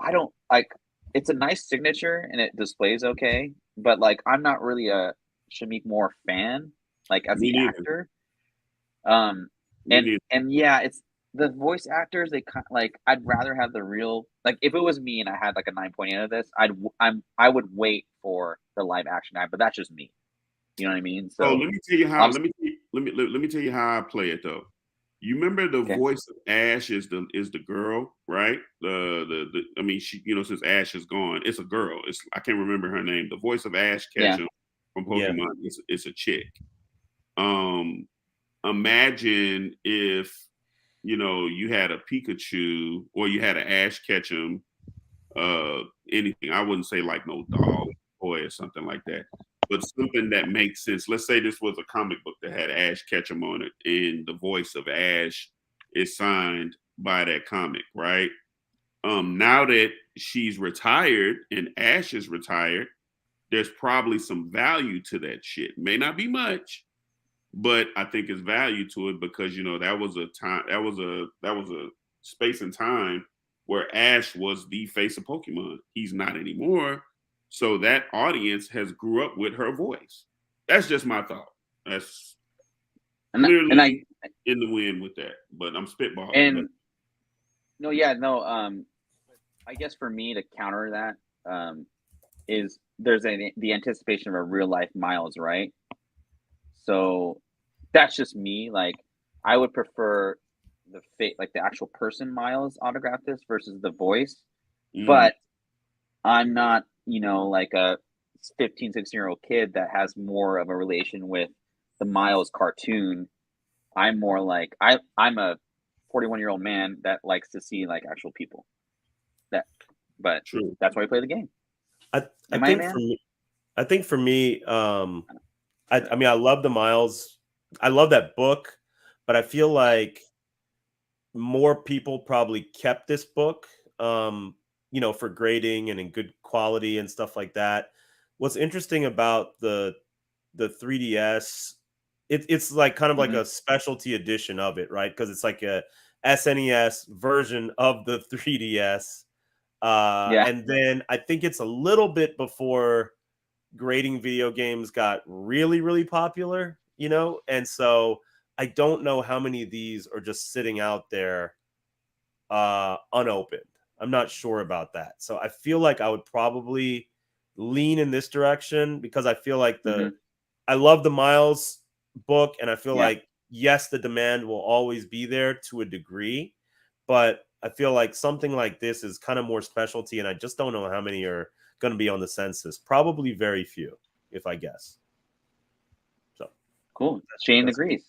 I don't like it's a nice signature and it displays okay, but like I'm not really a Shamik Moore fan, like as Me the neither. actor. Me neither. And yeah, it's the voice actors. They kind like I'd rather have the real. Like if it was me and I had like a 9.8 of this, I would wait for the live action guy. But that's just me. You know what I mean? So let me tell you how. I'm- Let me tell you how I play it though. You remember the Okay. voice of Ash is the girl, right? I mean, she since Ash is gone, it's a girl. I can't remember her name. The voice of Ash Ketchum from Pokemon is a chick. Imagine if you had a Pikachu or you had an Ash Ketchum, anything. I wouldn't say like no dog toy or something like that, but something that makes sense. Let's say this was a comic book that had Ash Ketchum on it, and the voice of Ash is signed by that comic, right? Now that she's retired and Ash is retired, there's probably some value to that shit. May not be much, but I think it's value to it because that was a time, that was a space and time where Ash was the face of Pokemon. He's not anymore. So that audience has grew up with her voice. That's just my thought. That's clearly and I in the wind with that, but I'm spitballing. and I guess for me to counter that is there's the anticipation of a real life Miles, right? So that's just me. Like I would prefer like the actual person Miles autograph this versus the voice, but I'm not like a 15, 16-year-old kid that has more of a relation with the Miles cartoon. I'm more like I'm a 41-year-old man that likes to see like actual people. But True. that's why we play the game. I Am I, think man? for me, I think for me, I mean, I love the Miles. I love that book, but I feel like more people probably kept this book, for grading and in good quality and stuff like that. What's interesting about the 3DS, it's like kind of like a specialty edition of it, right? Because it's like a SNES version of the 3DS. And then I think it's a little bit before grading video games got really, really popular, and so I don't know how many of these are just sitting out there unopened. I'm not sure about that. So I feel like I would probably lean in this direction because I feel like I love the Miles book, and I feel like, yes, the demand will always be there to a degree, but I feel like something like this is kind of more specialty, and I just don't know how many are going to be on the census. Probably very few, if I guess. So cool. Shane agrees.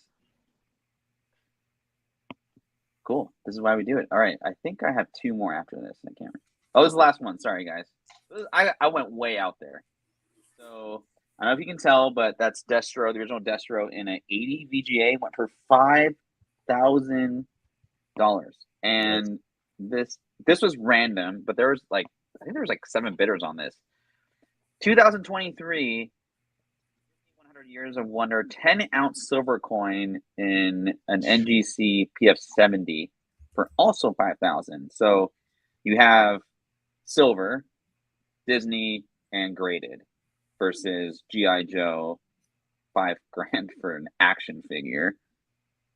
Cool. This is why we do it. All right. I think I have two more after this. I can't remember. Oh, this is the last one. Sorry, guys. I went way out there. So I don't know if you can tell, but that's Destro, the original Destro in an 80 VGA went for $5,000. And this was random, but there was I think there was 7 bidders on this. 2023, 100 Years of Wonder, 10-ounce silver coin in an NGC PF70 for also $5,000. So you have silver, Disney, and graded versus G.I. Joe, $5,000 for an action figure.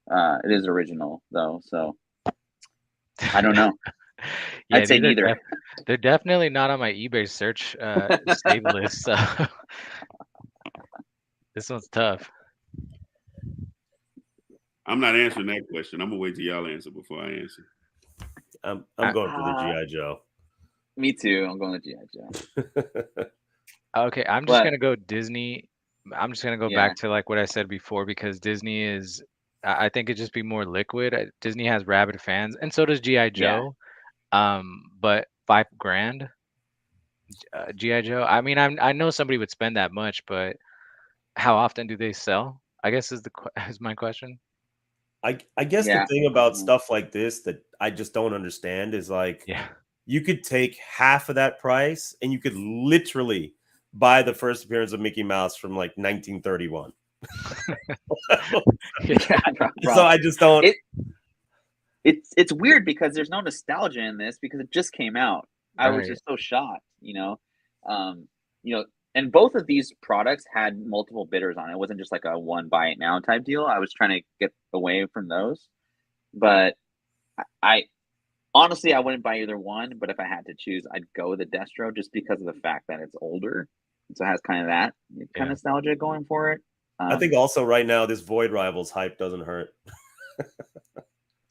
It is original though, so I don't know. Yeah, I'd say neither. They're definitely not on my eBay search save list. So this one's tough. I'm not answering that question. I'm gonna wait till y'all answer before I answer. I'm going for the G.I. Joe. Me too. I'm going with G.I. Joe. Okay, I'm just gonna go Disney. I'm just gonna go back to like what I said before because Disney is. I think it'd just be more liquid. Disney has rabid fans, and so does GI Joe. But $5,000, GI Joe. I mean, I know somebody would spend that much, but how often do they sell? I guess is my question. I guess the thing about stuff like this that I just don't understand is you could take half of that price and you could literally buy the first appearance of Mickey Mouse from 1931. So I just don't. It's weird because there's no nostalgia in this because it just came out. Right. I was just so shocked, and both of these products had multiple bidders on it. It wasn't just like a one buy it now type deal. I was trying to get away from those, but I honestly I wouldn't buy either one. But if I had to choose, I'd go with the Destro just because of the fact that it's older, so it has kind of that kind of nostalgia going for it. I think also right now this Void Rivals hype doesn't hurt.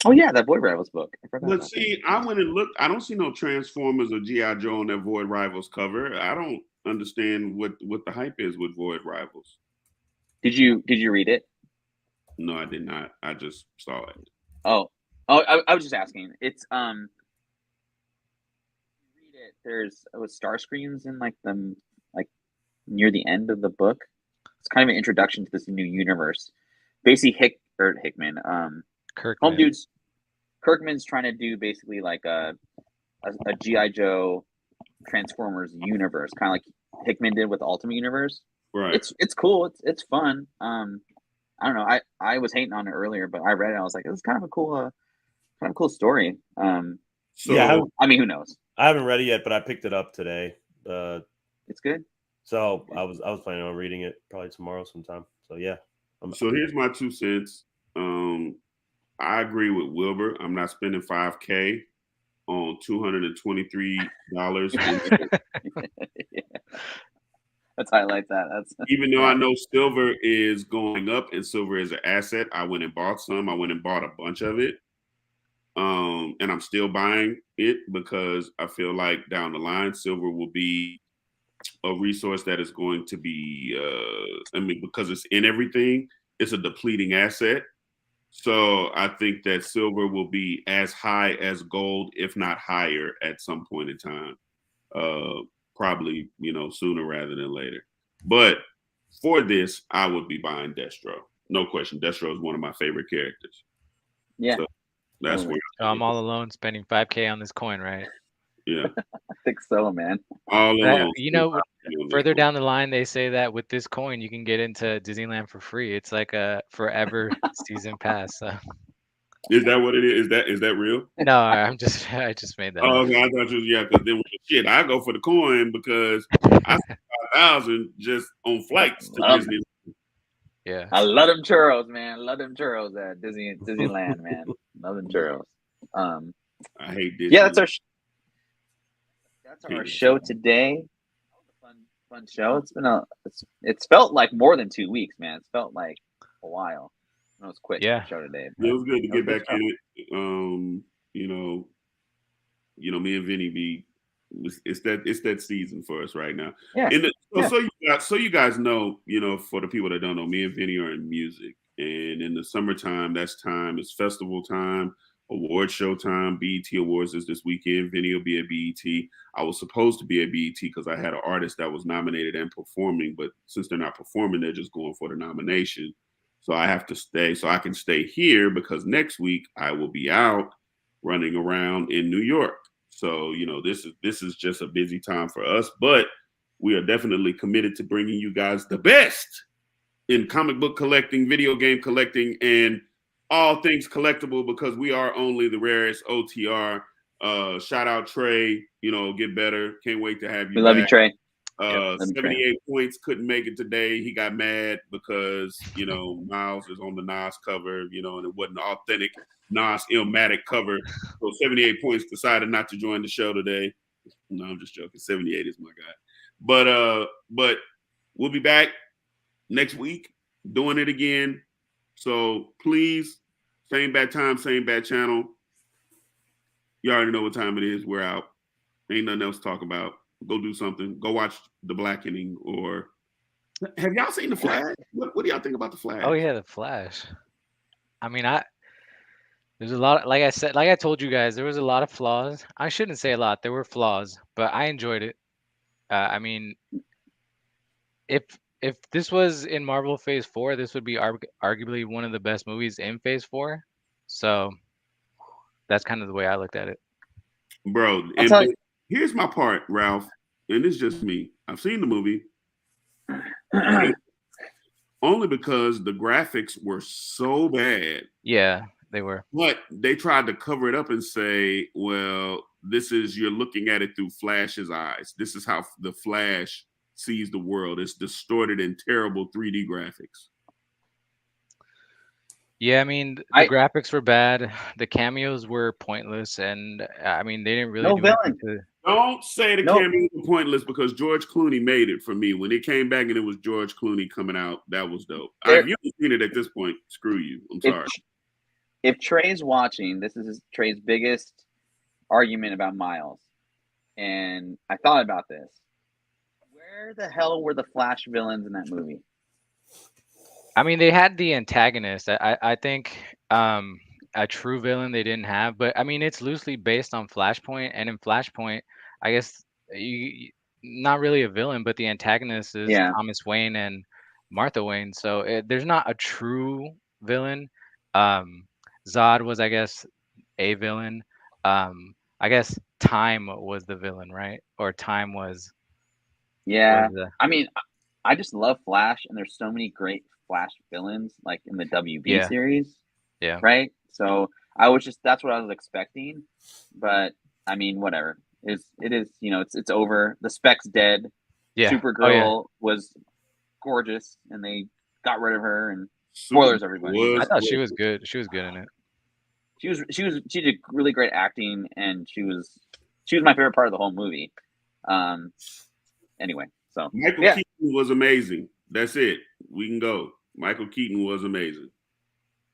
Oh yeah, that Void Rivals book. Let's see. I went and looked. I don't see no Transformers or G.I. Joe on that Void Rivals cover. I don't understand what the hype is with Void Rivals. Did you read it? No, I did not. I just saw it. Oh, I was just asking. It's read it. There's star screens in the near the end of the book. It's kind of an introduction to this new universe. Basically, Hickman, Kirkman. Home Dudes. Kirkman's trying to do basically like a G.I. Joe Transformers universe, kind of like Hickman did with Ultimate Universe. Right. It's cool. It's fun. I don't know. I was hating on it earlier, but I read it. I was like, it's kind of a cool story. Yeah. I mean, who knows? I haven't read it yet, but I picked it up today. It's good. So I was planning on reading it probably tomorrow sometime. So yeah. So here's my 2 cents. I agree with Wilbur. I'm not spending $5,000 on $223. Let's highlight that. That's even though I know silver is going up and silver is an asset. I went and bought some. I went and bought a bunch of it. And I'm still buying it because I feel like down the line, silver will be a resource that is going to be, I mean, because it's in everything, it's a depleting asset. So I think that silver will be as high as gold, if not higher, at some point in time. Probably, sooner rather than later. But for this, I would be buying Destro. No question. Destro is one of my favorite characters. Yeah, So that's where I'm all alone spending 5K on this coin, right? yeah. I think so, man. All alone. Further down the line, they say that with this coin, you can get into Disneyland for free. It's like a forever season pass. So. Is that what it is? Is that real? No, I just made that. Oh, up. okay. I thought you was, because then shit, I go for the coin because I spent 5,000 just on flights to Disney. Yeah. I love them churros, man. Love them churros at Disneyland, man. Love them churros. I hate Disney. Yeah, that's our show today. Fun show. It's felt like more than 2 weeks, man. It's felt like a while. It was quick. Yeah. Show today. It was good to get back in it. Me and Vinny it's that season for us right now. Yeah. So you guys know, for the people that don't know, me and Vinny are in music, and in the summertime, it's festival time, award show time. BET Awards is this weekend. Vinny will be at BET. I was supposed to be at BET because I had an artist that was nominated and performing, but since they're not performing, they're just going for the nomination. So I have to stay. So I can stay here because next week I will be out running around in New York. So, this is just a busy time for us, but we are definitely committed to bringing you guys the best in comic book collecting, video game collecting, and all things collectible, because we are only the rarest OTR. Shout out Trey, get better. Can't wait to have you. We love you, Trey. 78 points, couldn't make it today. He got mad because, Miles is on the Nas cover, and it wasn't an authentic Nas Illmatic cover. So 78 points decided not to join the show today. No, I'm just joking. 78 is my guy. But we'll be back next week doing it again. So please, same bad time, same bad channel. You already know what time it is. We're out. Ain't nothing else to talk about. Go do something. Go watch The Blackening. Or have y'all seen The Flash? What do y'all think about The Flash? Oh yeah, The Flash. I mean, there's a lot. Like I told you guys, there was a lot of flaws. I shouldn't say a lot. There were flaws, but I enjoyed it. I mean, if this was in Marvel Phase 4, this would be arguably one of the best movies in Phase 4. So that's kind of the way I looked at it. Bro, here's my part, Ralph, and it's just me. I've seen the movie only because the graphics were so bad. Yeah, they were. But they tried to cover it up and say, well, you're looking at it through Flash's eyes. This is how the Flash sees the world. It's distorted and terrible 3D graphics. Yeah, I mean, the graphics were bad. The cameos were pointless, and I mean, they didn't really do anything. Don't say the cameos were pointless, because George Clooney made it for me. When it came back and it was George Clooney coming out, that was dope. If you haven't seen it at this point, screw you. I'm sorry. If Trey's watching, this is Trey's biggest argument about Miles, and I thought about this. Where the hell were the Flash villains in that movie? I mean, they had the antagonist. I think a true villain they didn't have, but I mean, it's loosely based on Flashpoint, and in Flashpoint, I guess not really a villain, but the antagonist is Thomas Wayne and Martha Wayne. So there's not a true villain. Zod was, I guess, a villain. I guess Time was the villain, right? Or Time was. Yeah, I mean, I just love Flash, and there's so many great Flash villains, like in the WB series. Yeah. Right. So that's what I was expecting, but I mean, whatever. It is. It's over. The Spec's dead. Yeah. Supergirl was gorgeous, and they got rid of her. And spoilers, everybody. I thought she was good. She was good in it. She did really great acting, and she was my favorite part of the whole movie. Anyway, so Michael Keaton was amazing. That's it. We can go. Michael Keaton was amazing.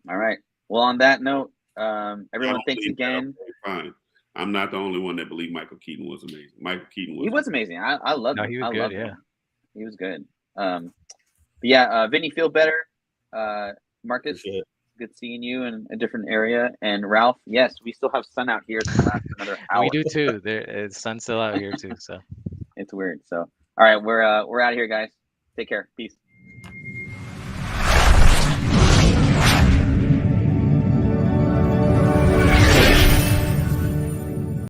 All right. Well, on that note, everyone, thanks again. Fine. I'm not the only one that believed Michael Keaton was amazing. Michael Keaton was. He was amazing. I loved No, him. he was I good. loved Yeah. him. He was good. But yeah, Vinny, feel better. Marcus, Appreciate it. good seeing you in a different area. And Ralph, yes, we still have sun out here. It's gonna last another hour. We do too. It's sun's still out here too. So. It's weird. So, all right, we're out of here, guys. Take care. Peace.